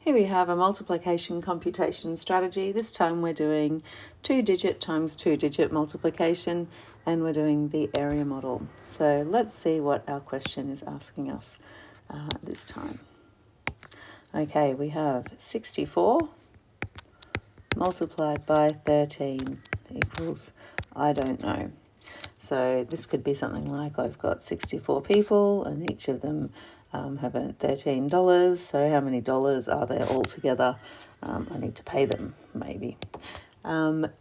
Here we have a multiplication computation strategy. This time we're doing 2-digit times 2-digit multiplication, and we're doing the area model. So let's see what our question is asking us this time. Okay, we have 64 multiplied by 13 equals, I don't know. So this could be something like I've got 64 people and each of them have earned $13. So how many dollars are there altogether? I need to pay them, maybe.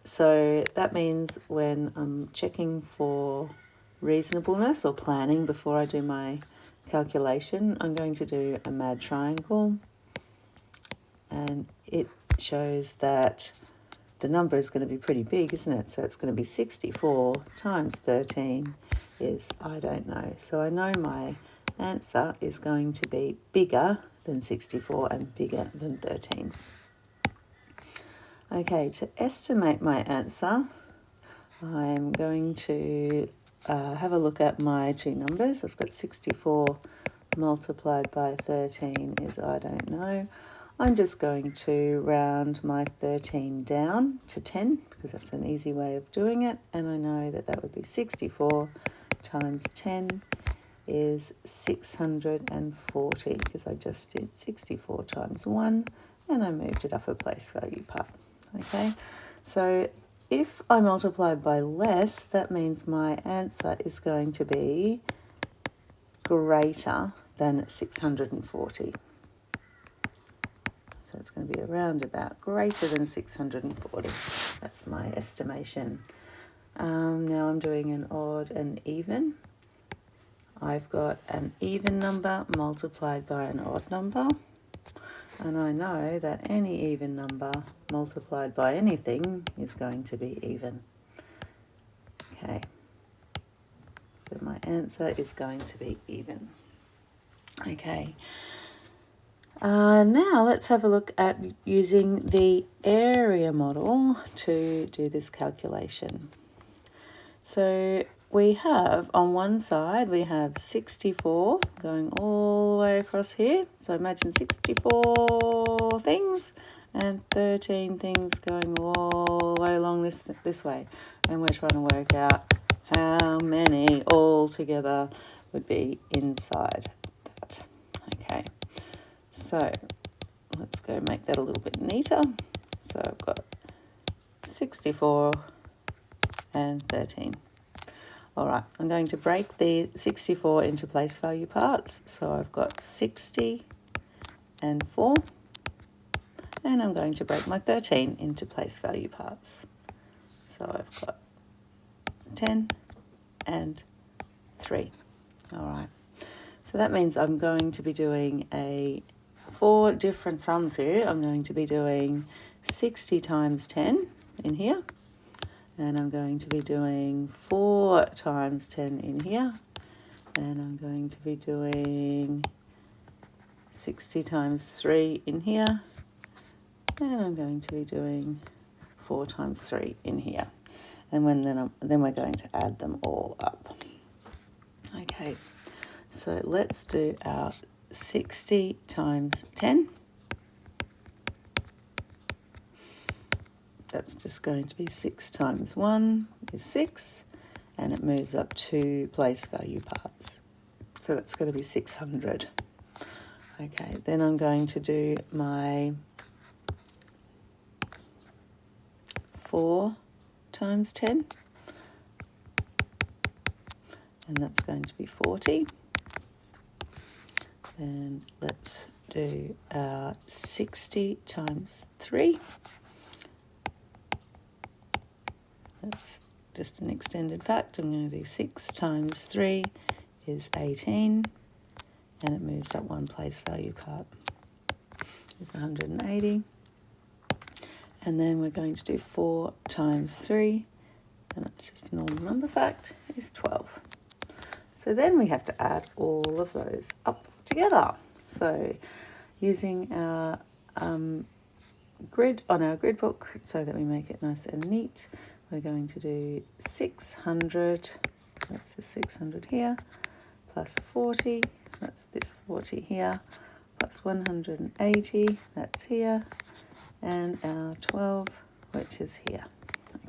So that means when I'm checking for reasonableness or planning before I do my calculation, I'm going to do a mad triangle, and it shows that the number is going to be pretty big, isn't it? So it's going to be 64 times 13 is, I don't know. So I know my answer is going to be bigger than 64 and bigger than 13. Okay, to estimate my answer, I'm going to have a look at my two numbers. I've got 64 multiplied by 13 is, I don't know. I'm just going to round my 13 down to 10 because that's an easy way of doing it, and I know that that would be 64 times 10 is 640 because I just did 64 times 1 and I moved it up a place value part. Okay, so if I multiply by less, that means my answer is going to be greater than 640. So it's going to be around about greater than 640. That's my estimation. Now I'm doing an odd and even. I've got an even number multiplied by an odd number. And I know that any even number multiplied by anything is going to be even. Okay. So my answer is going to be even. Okay. Now let's have a look at using the area model to do this calculation. So we have on one side, we have 64 going all the way across here. So imagine 64 things and 13 things going all the way along this way. And we're trying to work out how many altogether would be inside that. Okay. So let's go make that a little bit neater. So I've got 64 and 13. All right, I'm going to break the 64 into place value parts. So I've got 60 and 4. And I'm going to break my 13 into place value parts. So I've got 10 and 3. All right. So that means I'm going to be doing 4 different sums here. I'm going to be doing 60 times 10 in here. And I'm going to be doing 4 times 10 in here. And I'm going to be doing 60 times 3 in here. And I'm going to be doing 4 times 3 in here. And then we're going to add them all up. Okay, so let's do our 60 times 10. That's just going to be 6 times 1 is 6, and it moves up 2 place value parts. So that's going to be 600. Okay, then I'm going to do my 4 times 10, and that's going to be 40. Then let's do 60 times 3. That's just an extended fact. I'm going to do 6 times 3 is 18, and it moves up 1 place value part. It's 180. And then we're going to do 4 times 3, and that's just a normal number fact, is 12. So then we have to add all of those up together. So using our grid on our grid book so that we make it nice and neat, we're going to do 600, that's the 600 here, plus 40, that's this 40 here, plus 180, that's here, and our 12, which is here.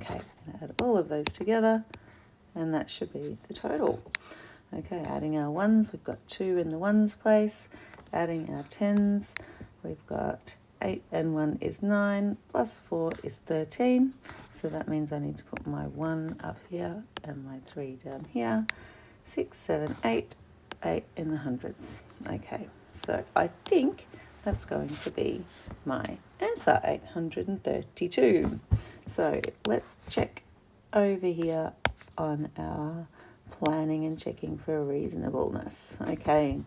Okay, add all of those together, and that should be the total. Okay, adding our ones, we've got 2 in the ones place. Adding our tens, we've got 8 and 1 is 9, plus 4 is 13. So that means I need to put my 1 up here and my 3 down here. 6, 7, 8, 8 in the hundreds. Okay, so I think that's going to be my answer, 832. So let's check over here on our planning and checking for reasonableness. Okay,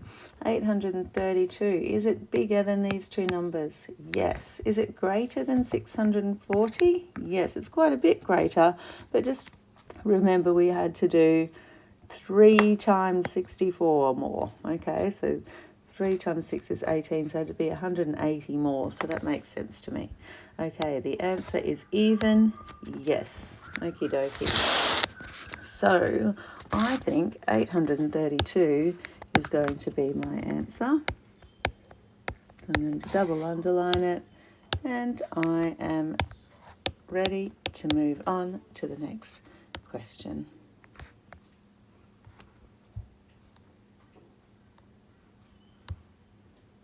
832. Is it bigger than these two numbers? Yes. Is it greater than 640? Yes, it's quite a bit greater, but just remember we had to do 3 times 64 or more. Okay, so 3 times 6 is 18, so it'd be 180 more, so that makes sense to me. Okay, the answer is even. Yes. Okie dokie. So I think 832 is going to be my answer. So I'm going to double underline it, and I am ready to move on to the next question.